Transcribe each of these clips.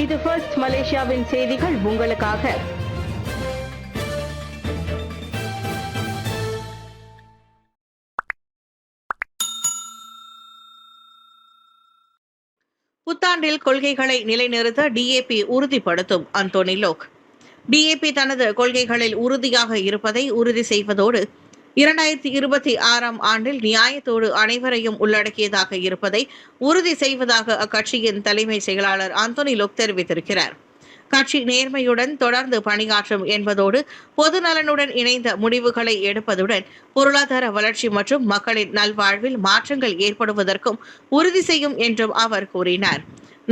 இது ஃபர்ஸ்ட் மலேசியாவின் செய்திகள் உங்களுக்காக. புத்தாண்டில் கொள்கைகளை நிலைநிறுத்த டிஏபி உறுதிப்படுத்தும் அந்தோனி லோக். டிஏபி தனது கொள்கைகளில் உறுதியாக இருப்பதை உறுதி செய்வதோடு 2026ஆம் ஆண்டில் நியாயத்தோடு அனைவரையும் உள்ளடக்கியதாக இருப்பதை உறுதி செய்வதாக அக்கட்சியின் தலைமை செயலாளர் அந்தோனி லோக் தெரிவித்திருக்கிறார். கட்சி நேர்மையுடன் தொடர்ந்து பணியாற்றும் என்பதோடு பொது நலனுடன் இணைந்த முடிவுகளை எடுப்பதுடன் பொருளாதார வளர்ச்சி மற்றும் மக்களின் நல்வாழ்வில் மாற்றங்கள் ஏற்படுவதற்கும் உறுதி செய்யும் என்றும் அவர் கூறினார்.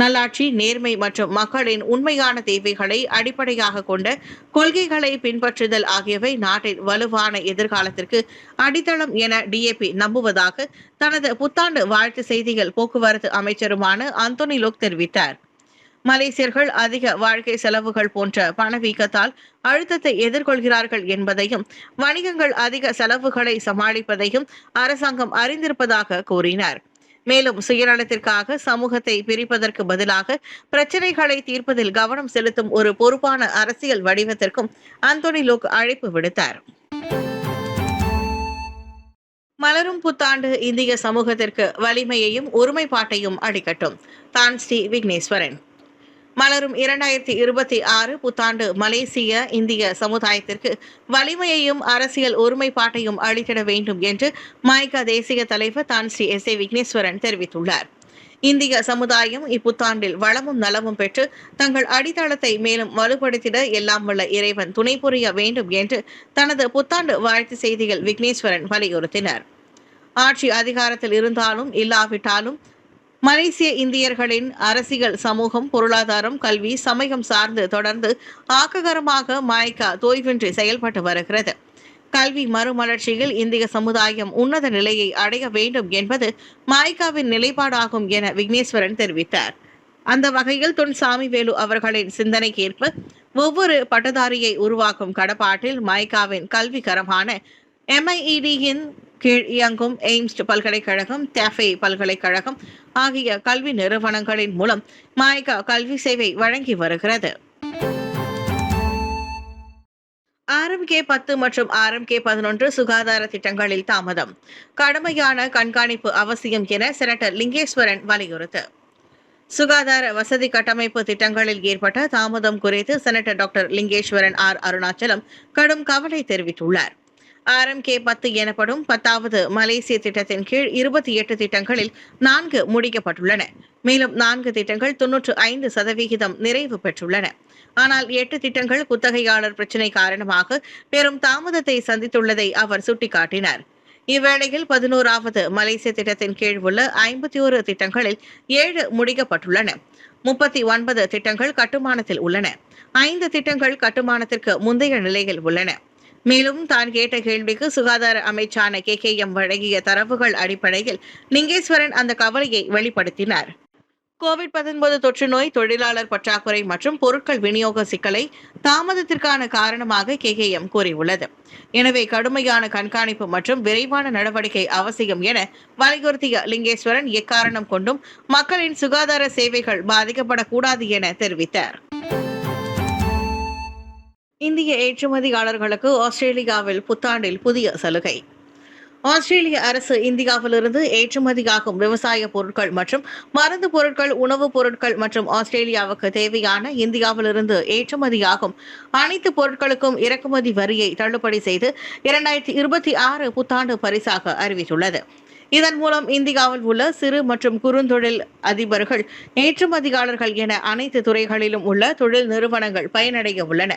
நல்லாட்சி, நேர்மை மற்றும் மக்களின் உண்மையான தேவைகளை அடிப்படையாக கொண்ட கொள்கைகளை பின்பற்றுதல் ஆகியவை நாட்டின் வலுவான எதிர்காலத்திற்கு அடித்தளம் என டிஏபி நம்புவதாக தனது புத்தாண்டு வாழ்த்து செய்தியில் போக்குவரத்து அமைச்சருமான அந்தோனி லோக் தெரிவித்தார். மலேசியர்கள் அதிக வாழ்க்கை செலவுகள் போன்ற பணவீக்கத்தால் அழுத்தத்தை எதிர்கொள்கிறார்கள் என்பதையும் வணிகங்கள் அதிக செலவுகளை சமாளிப்பதையும் அரசாங்கம் அறிந்திருப்பதாக கூறினார். மேலும் சுயநலத்திற்காக சமூகத்தை பிரிப்பதற்கு பதிலாக பிரச்சினைகளை தீர்ப்பதில் கவனம் செலுத்தும் ஒரு பொறுப்பான அரசியல் வடிவத்திற்கும் அந்தோனி லோக் அழைப்பு விடுத்தார். மலரும் புத்தாண்டு இந்திய சமூகத்திற்கு வலிமையையும் ஒருமைப்பாட்டையும் அளிக்கட்டும். தான் ஸ்ரீ விக்னேஸ்வரன். மலரும் 2026 புத்தாண்டு மலேசிய இந்திய சமுதாயத்திற்கு வலிமையையும் அரசியல் ஒருமைப்பாட்டையும் அளித்திட வேண்டும் என்று மைகா தேசிய தலைவர் தான் ஸ்ரீ SA விக்னேஸ்வரன் தெரிவித்துள்ளார். இந்திய சமுதாயம் இப்புத்தாண்டில் வளமும் நலமும் பெற்று தங்கள் அடித்தளத்தை மேலும் வலுப்படுத்திட எல்லாம் வல்ல இறைவன் துணை புரிய வேண்டும் என்று தனது புத்தாண்டு வாழ்த்து செய்தியில் விக்னேஸ்வரன் வலியுறுத்தினார். ஆட்சி அதிகாரத்தில் இருந்தாலும் இல்லாவிட்டாலும் மலேசிய இந்தியர்களின் அரசியல், சமூகம், பொருளாதாரம், கல்வி, சமயம் சார்ந்து தொடர்ந்து ஆக்ககரமாக மைகா தோய்வின்றி செயல்பட்டு வருகிறது. கல்வி மறுமலர்ச்சியில் இந்திய சமுதாயம் உன்னத நிலையை அடைய வேண்டும் என்பது மைகாவின் நிலைப்பாடாகும் என விக்னேஸ்வரன் தெரிவித்தார். அந்த வகையில் தொன் சாமிவேலு அவர்களின் சிந்தனைக்கேற்ப ஒவ்வொரு பட்டதாரியை உருவாக்கும் கடப்பாட்டில் மைகாவின் கல்விகரமான MIED-யின் கீழ் இயங்கும் எய்ம்ஸ் பல்கலைக்கழகம், டெஃபே பல்கலைக்கழகம் ஆகிய கல்வி நிறுவனங்களின் மூலம் மைகா கல்வி சேவை வழங்கி வருகிறது. RMK10 மற்றும் RMK11 சுகாதார திட்டங்களில் தாமதம், கடுமையான கண்காணிப்பு அவசியம் என செனட்டர் லிங்கேஸ்வரன் வலியுறுத்து. சுகாதார வசதி கட்டமைப்பு திட்டங்களில் ஏற்பட்ட தாமதம் குறித்து செனட்டர் டாக்டர் லிங்கேஸ்வரன் அருணாச்சலம் கடும் கவலை தெரிவித்துள்ளார். RMK10 எனப்படும் 10வது மலேசிய திட்டத்தின் கீழ் 28 திட்டங்களில் 4 முடிக்கப்பட்டுள்ளன. மேலும் 4 திட்டங்கள் 95% நிறைவு பெற்றுள்ளன. ஆனால் 8 திட்டங்கள் குத்தகையாளர் பிரச்சினை காரணமாக பெரும் தாமதத்தை சந்தித்துள்ளதை அவர் சுட்டிக்காட்டினார். இவ்வேளையில் 11வது மலேசிய திட்டத்தின் கீழ் உள்ள 51 திட்டங்களில் 7 முடிக்கப்பட்டுள்ளன. 39 திட்டங்கள் கட்டுமானத்தில் உள்ளன. 5 திட்டங்கள் கட்டுமானத்திற்கு முந்தைய நிலையில் உள்ளன. மேலும் தான் கேட்ட கேள்விக்கு சுகாதார அமைச்சான KKM வழங்கிய தரவுகள் அடிப்படையில் லிங்கேஸ்வரன் அந்த கவலையை வெளிப்படுத்தினார். COVID-19 தொற்று நோய், தொழிலாளர் பற்றாக்குறை மற்றும் பொருட்கள் விநியோக சிக்கலை தாமதத்திற்கான காரணமாக KKM கூறியுள்ளது. எனவே கடுமையான கண்காணிப்பு மற்றும் விரைவான நடவடிக்கை அவசியம் என வலியுறுத்திய லிங்கேஸ்வரன் எக்காரணம் கொண்டும் மக்களின் சுகாதார சேவைகள் பாதிக்கப்படக்கூடாது என தெரிவித்தார். இந்திய ஏற்றுமதியாளர்களுக்கு ஆஸ்திரேலியாவில் புத்தாண்டில் புதிய சலுகை. ஆஸ்திரேலிய அரசு இந்தியாவிலிருந்து ஏற்றுமதியாகும் விவசாய பொருட்கள் மற்றும் மருந்து பொருட்கள், உணவுப் பொருட்கள் மற்றும் ஆஸ்திரேலியாவுக்கு தேவையான இந்தியாவிலிருந்து ஏற்றுமதியாகும் அனைத்து பொருட்களுக்கும் இறக்குமதி வரியை தள்ளுபடி செய்து 2026 புத்தாண்டு பரிசாக அறிவித்துள்ளது. இதன் மூலம் இந்தியாவில் உள்ள சிறு மற்றும் குறுந்தொழில் அதிபர்கள், ஏற்றுமதியாளர்கள் என அனைத்து துறைகளிலும் உள்ள தொழில் நிறுவனங்கள் பயனடைய உள்ளன.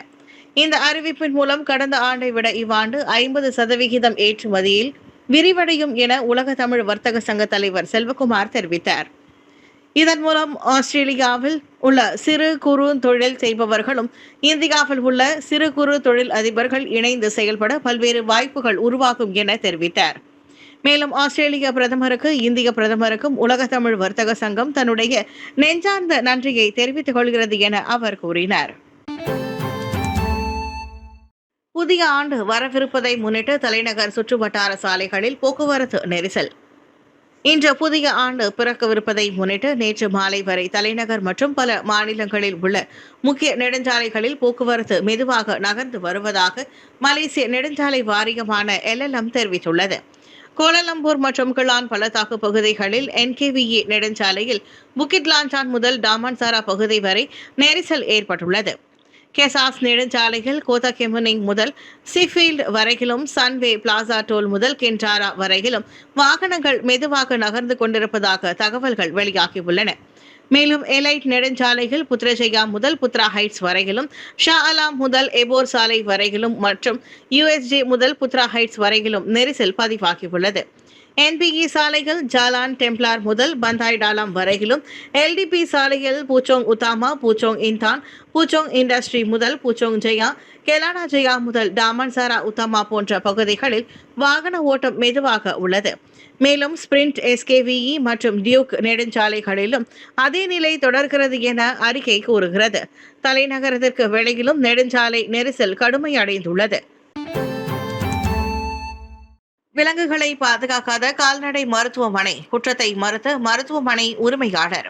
இந்த அறிவிப்பின் மூலம் கடந்த ஆண்டை விட இவ்வாண்டு 50% ஏற்றுமதியில் விரிவடையும் என உலக தமிழ் வர்த்தக சங்க தலைவர் செல்வகுமார் தெரிவித்தார். இதன் மூலம் ஆஸ்திரேலியாவில் உள்ள சிறு குறு தொழில் செய்பவர்களும் இந்தியாவில் உள்ள சிறு குறு தொழில் அதிபர்கள் இணைந்து செயல்பட பல்வேறு வாய்ப்புகள் உருவாகும் என தெரிவித்தார். மேலும் ஆஸ்திரேலிய பிரதமருக்கு, இந்திய பிரதமருக்கும் உலக தமிழ் வர்த்தக சங்கம் தன்னுடைய நெஞ்சார்ந்த நன்றியை தெரிவித்துக் கொள்கிறது என அவர் கூறினார். புதிய ஆண்டு வரவிருப்பதை முன்னிட்டு தலைநகர் சுற்றுவட்டார சாலைகளில் போக்குவரத்து நெரிசல். இன்று புதிய ஆண்டு பிறக்கவிருப்பதை முன்னிட்டு நேற்று மாலை வரை தலைநகர் மற்றும் பல மாநிலங்களில் உள்ள முக்கிய நெடுஞ்சாலைகளில் போக்குவரத்து மெதுவாக நகர்ந்து வருவதாக மலேசிய நெடுஞ்சாலை வாரியமான LLM தெரிவித்துள்ளது. கோலாலம்பூர் மற்றும் கிளான் பள்ளத்தாக்கு பகுதிகளில் NKVE நெடுஞ்சாலையில் புக்கிட் லாஞ்சான் முதல் டாமன்சாரா பகுதி வரை நெரிசல் ஏற்பட்டுள்ளது. கெசாஸ் நெடுஞ்சாலையில் கோத்தகெமுனிங் முதல் சிஃபீல்ட் வரையிலும், சன்வே பிளாசா டோல் முதல் கென்டாரா வரையிலும் வாகனங்கள் மெதுவாக நகர்ந்து கொண்டிருப்பதாக தகவல்கள் வெளியாகியுள்ளன. மேலும் எலைட் நெடுஞ்சாலையில் புத்ரஜயா முதல் புத்ரா ஹைட்ஸ் வரையிலும், ஷா அலாம் முதல் எபோர் சாலை வரையிலும் மற்றும் USJ முதல் புத்ரா ஹைட்ஸ் வரையிலும் நெரிசல் பதிவாகியுள்ளது. NBE சாலையில் ஜாலான் டெம்ப்ளார் முதல் பந்தாய் டாலாம் வரையிலும், LDP சாலையில் பூச்சோங் உத்தாமா, பூச்சோங் இன்தான், பூச்சோங் இண்டஸ்ட்ரி முதல் பூச்சோங் ஜெயா, கெலானா ஜெயா முதல் டாமன்சாரா உத்தாமா போன்ற பகுதிகளில் வாகன ஓட்டம் மெதுவாக உள்ளது. மேலும் ஸ்பிரிண்ட் SKVE மற்றும் டியூக் நெடுஞ்சாலைகளிலும் அதே நிலை தொடர்கிறது என அறிக்கை கூறுகிறது. தலைநகரத்திற்கு வெளியிலும் நெடுஞ்சாலை நெரிசல் கடுமையடைந்துள்ளது. விலங்குகளை பாதுகாக்காத கால்நடை மருத்துவமனை குற்றத்தை மறுத்த மருத்துவமனை உரிமையாளர்.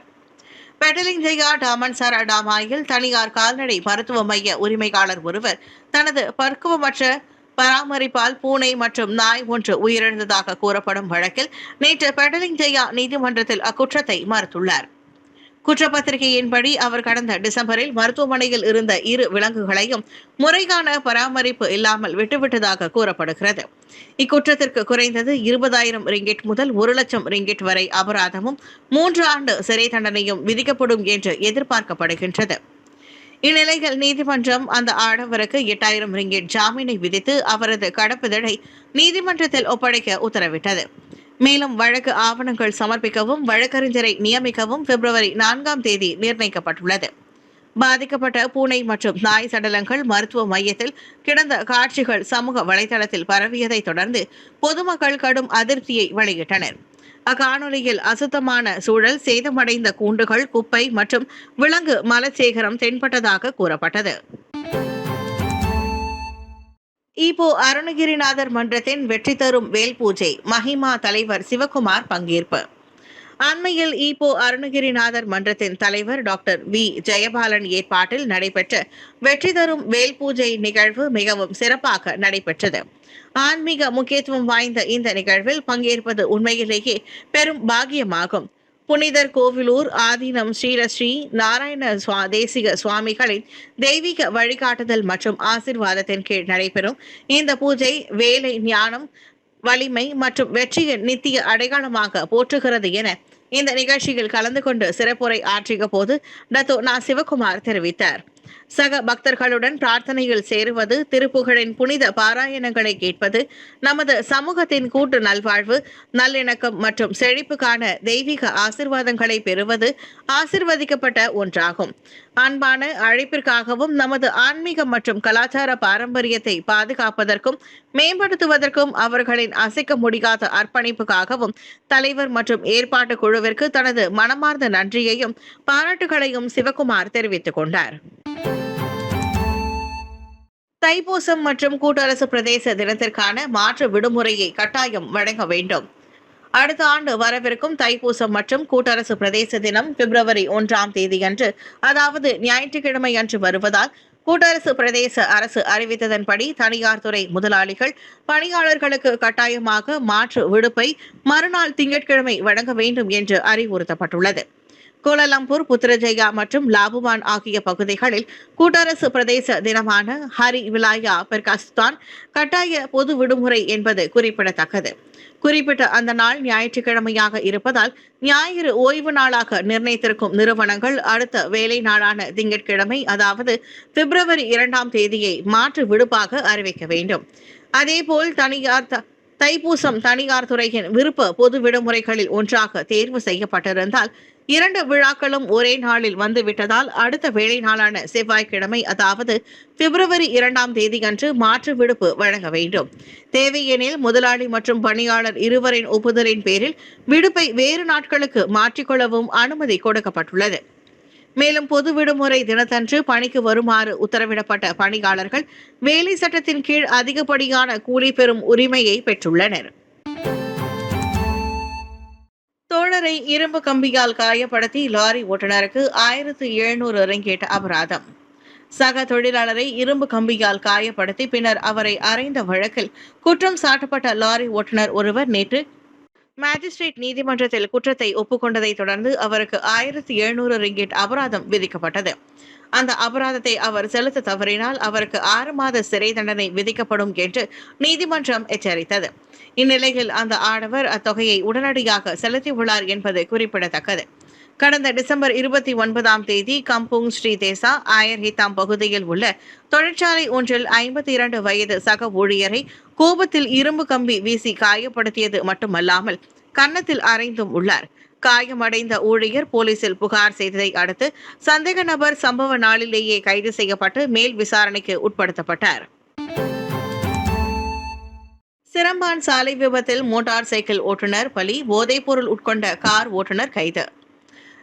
பெட்டலிங் ஜெயா டாமன்சாரா டாமாயில் தனியார் கால்நடை மருத்துவ மைய உரிமையாளர் ஒருவர் தனது பக்குவமற்ற பராமரிப்பால் பூனை மற்றும் நாய் ஒன்று உயிரிழந்ததாக கூறப்படும் வழக்கில் நேற்று பெட்டலிங் ஜெயா நீதிமன்றத்தில் அக்குற்றத்தை மறுத்துள்ளார். குற்றப்பத்திரிகையின்படி அவர் கடந்த டிசம்பரில் மருத்துவமனையில் இருந்த 2 விலங்குகளையும் முறையான பராமரிப்பு இல்லாமல் விட்டுவிட்டதாக கூறப்படுகிறது. இக்குற்றத்திற்கு குறைந்தது 20,000 ரிங்கிட் முதல் 1,00,000 ரிங்கிட் வரை அபராதமும் 3 ஆண்டு சிறை தண்டனையும் விதிக்கப்படும் என்று எதிர்பார்க்கப்படுகின்றது. இந்நிலையில் நீதிமன்றம் அந்த ஆடவருக்கு 8,000 ரிங்கிட் ஜாமீனை விதித்து அவரது கடப்புதழை நீதிமன்றத்தில் ஒப்படைக்க உத்தரவிட்டது. மேலும் வழக்கு ஆவணங்கள் சமர்ப்பிக்கவும் வழக்கறிஞரை நியமிக்கவும் பிப்ரவரி 4ஆம் தேதி நிர்ணயிக்கப்பட்டுள்ளது. பாதிக்கப்பட்ட பூனை மற்றும் நாய் சடலங்கள் மருத்துவ மையத்தில் கிடந்த காட்சிகள் சமூக வலைதளத்தில் பரவியதை தொடர்ந்து பொதுமக்கள் கடும் அதிருப்தியை வெளியிட்டனர். அக்காணொலியில் அசுத்தமான சூழல், சேதமடைந்த கூண்டுகள், குப்பை மற்றும் விலங்கு மலச்சேகரம் தென்பட்டதாக கூறப்பட்டது. ஈப்போ அருணகிரிநாதர் மன்றத்தின் வெற்றி தரும் வேல் பூஜை மஹிமா தலைவர் சிவகுமார் பங்கேற்பு. அண்மையில் ஈப்போ அருணகிரிநாதர் மன்றத்தின் தலைவர் டாக்டர் V ஜெயபாலன் ஏற்பாட்டில் நடைபெற்ற வெற்றி தரும் வேல் பூஜை நிகழ்வு மிகவும் சிறப்பாக நடைபெற்றது. ஆன்மீக முக்கியத்துவம் வாய்ந்த இந்த நிகழ்வில் பங்கேற்பது உண்மையிலேயே பெரும் பாக்கியமாகும். புனிதர் கோவிலூர் ஆதீனம் ஸ்ரீ நாராயண தேசிக சுவாமிகளின் தெய்வீக வழிகாட்டுதல் மற்றும் ஆசிர்வாதத்தின் கீழ் நடைபெறும் இந்த பூஜை வேலை, ஞானம், வலிமை மற்றும் வெற்றியின் நித்திய அடையாளமாக போற்றுகிறது என இந்த நிகழ்ச்சியில் கலந்து கொண்டு சிறப்புரை ஆற்றிய போது டத்தோ சிவகுமார் தெரிவித்தார். சக பக்தர்களுடன் பிரார்த்தனையில் சேருவது, திருப்புகழின் புனித பாராயணங்களை கேட்பது நமது சமூகத்தின் கூட்டு நல்வாழ்வு, நல்லிணக்கம் மற்றும் செழிப்புக்கான தெய்வீக ஆசிர்வாதங்களை பெறுவது ஆசிர்வதிக்கப்பட்ட ஒன்றாகும். அன்பான அழைப்பிற்காகவும் நமது ஆன்மீக மற்றும் கலாச்சார பாரம்பரியத்தை பாதுகாப்பதற்கும் மேம்படுத்துவதற்கும் அவர்களின் அசைக்க முடியாத அர்ப்பணிப்புக்காகவும் தலைவர் மற்றும் ஏற்பாட்டு குழுவிற்கு தனது மனமார்ந்த நன்றியையும் பாராட்டுகளையும் சிவகுமார் தெரிவித்துக் கொண்டார். தைப்பூசம் மற்றும் கூட்டரசு பிரதேச தினத்திற்கான மாற்று விடுமுறையை கட்டாயம் வழங்க வேண்டும். அடுத்த ஆண்டு வரவிருக்கும் தைப்பூசம் மற்றும் கூட்டரசு பிரதேச தினம் பிப்ரவரி 1ஆம் தேதியன்று, அதாவது ஞாயிற்றுக்கிழமை அன்று வருவதால் கூட்டரசு பிரதேச அரசு அறிவித்ததன்படி தனியார் துறை முதலாளிகள் பணியாளர்களுக்கு கட்டாயமாக மாற்று விடுப்பை மறுநாள் திங்கட்கிழமை வழங்க வேண்டும் என்று அறிவுறுத்தப்பட்டுள்ளது. கோலாலம்பூர், புத்ரஜயா மற்றும் லாபுவான் ஆகிய பகுதிகளில் கூட்டரசு பிரதேச தினமான ஹரி விலாயா பெர்காஸ்தான் கட்டாய பொது விடுமுறை என்பது குறிப்பிடத்தக்கது. குறிப்பிட்ட அந்த நாள் ஞாயிற்றுக்கிழமையாக இருப்பதால் ஞாயிறு ஓய்வு நாளாக நிர்ணயித்திருக்கும் நிறுவனங்கள் அடுத்த வேலை நாளான திங்கட்கிழமை, அதாவது பிப்ரவரி 2ஆம் தேதியை மாற்று விடுப்பாக அறிவிக்க வேண்டும். அதேபோல் தைப்பூசம் தனியார் துறையின் விருப்ப பொது விடுமுறைகளில் ஒன்றாக தேர்வு செய்யப்பட்டிருந்தால் 2 விழாக்களும் ஒரே நாளில் வந்துவிட்டதால் அடுத்த வேலை நாளான செவ்வாய்க்கிழமை, அதாவது பிப்ரவரி 2ஆம் தேதியன்று மாற்று விடுப்பு வழங்க வேண்டும். தேவையெனில் முதலாளி மற்றும் பணியாளர் இருவரின் ஒப்புதலின் பேரில் விடுப்பை வேறு நாட்களுக்கு மாற்றிக்கொள்ளவும் அனுமதி கொடுக்கப்பட்டுள்ளது. மேலும் பொது விடுமுறை தினத்தன்று பணிக்கு வருமாறு உத்தரவிடப்பட்ட பணியாளர்கள் வேலை சட்டத்தின் கீழ் அதிகப்படியான கூலி பெறும் உரிமையை பெற்றுள்ளனர். ஓட்டுநரை இரும்பு கம்பியால் காயப்படுத்தி லாரி ஓட்டுநருக்கு 1700 ரிங்கெட் அபராதம். சக தொழிலாளரை இரும்பு கம்பியால் காயப்படுத்தி பின்னர் அவரை அறைந்த வழக்கில் குற்றம் சாட்டப்பட்ட லாரி ஓட்டுநர் ஒருவர் நேற்று மாஜிஸ்ட்ரேட் நீதிமன்றத்தில் குற்றத்தை ஒப்புக்கொண்டதை தொடர்ந்து அவருக்கு 1700 ரிங்கெட் அபராதம் விதிக்கப்பட்டது. அந்த அபராதத்தை அவர் செலுத்த தவறினால் அவருக்கு 6 மாத சிறை தண்டனை விதிக்கப்படும் என்று நீதிமன்றம் எச்சரித்தது. இந்நிலையில் அந்த ஆடவர் அத்தொகையை உடனடியாக செலுத்தியுள்ளார் என்பது குறிப்பிடத்தக்கது. கடந்த டிசம்பர் 29ஆம் தேதி கம்புங் ஸ்ரீ தேசா ஆயர்ஹிதாம் பகுதியில் உள்ள தொழிற்சாலை ஒன்றில் 52 வயது சக ஊழியரை கோபத்தில் இரும்பு கம்பி வீசி காயப்படுத்தியது மட்டுமல்லாமல் கன்னத்தில் அறைந்தும் உள்ளார். காயமடைந்த ஊழியர் போலீசில் புகார் செய்ததை அடுத்து சந்தேக நபர் சம்பவ நாளிலேயே கைது செய்யப்பட்டு மேல் விசாரணைக்கு உட்படுத்தப்பட்டார். சிரம்பான் சாலை விபத்தில் மோட்டார் சைக்கிள் ஓட்டுநர் பலி, போதைப்பொருள் உட்கொண்ட கார் ஓட்டுநர் கைது.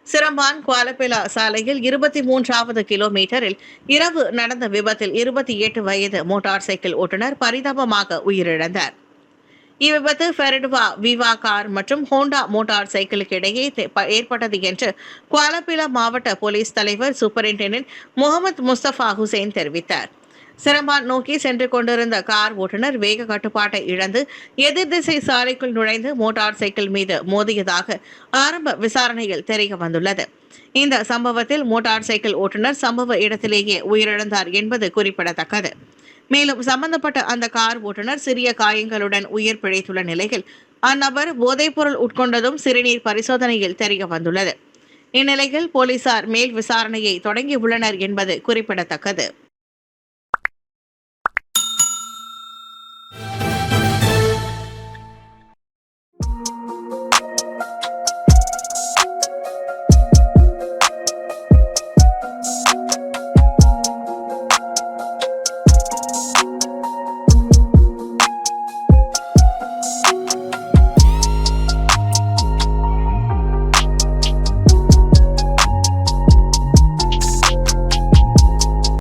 சிரம்பான் குவாலபெலா சாலையில் 23வது கிலோமீட்டரில் இரவு நடந்த விபத்தில் 28 வயது மோட்டார் சைக்கிள் ஓட்டுநர் பரிதாபமாக உயிரிழந்தார். இவ்விபத்து ஃபெரடுவா விவா கார் மற்றும் ஹோண்டா மோட்டார் சைக்கிளுக்கு இடையே ஏற்பட்டது என்று குவாலபிலா மாவட்ட போலீஸ் தலைவர் சூப்பரிண்டென்டென்ட் முகமது முஸ்தபா ஹுசைன் தெரிவித்தார். சிரம்பான் நோக்கி சென்று கொண்டிருந்த கார் ஓட்டுநர் வேக கட்டுப்பாட்டை இழந்து எதிர் திசை சாலைக்குள் நுழைந்து மோட்டார் சைக்கிள் மீது மோதியதாக ஆரம்ப விசாரணையில் தெரிய வந்துள்ளது. இந்த சம்பவத்தில் மோட்டார் சைக்கிள் ஓட்டுநர் சம்பவ இடத்திலேயே உயிரிழந்தார் என்பது குறிப்பிடத்தக்கது. மேலும் சம்பந்தப்பட்ட அந்த கார் ஓட்டுநர் சிறிய காயங்களுடன் உயிர் பிழைத்துள்ள நிலையில் அந்நபர் போதைப்பொருள் உட்கொண்டதும் சிறுநீர் பரிசோதனையில் தெரிய வந்துள்ளது. இந்நிலையில் போலீசார் மேல் விசாரணையை தொடங்கியுள்ளனர் என்பது குறிப்பிடத்தக்கது.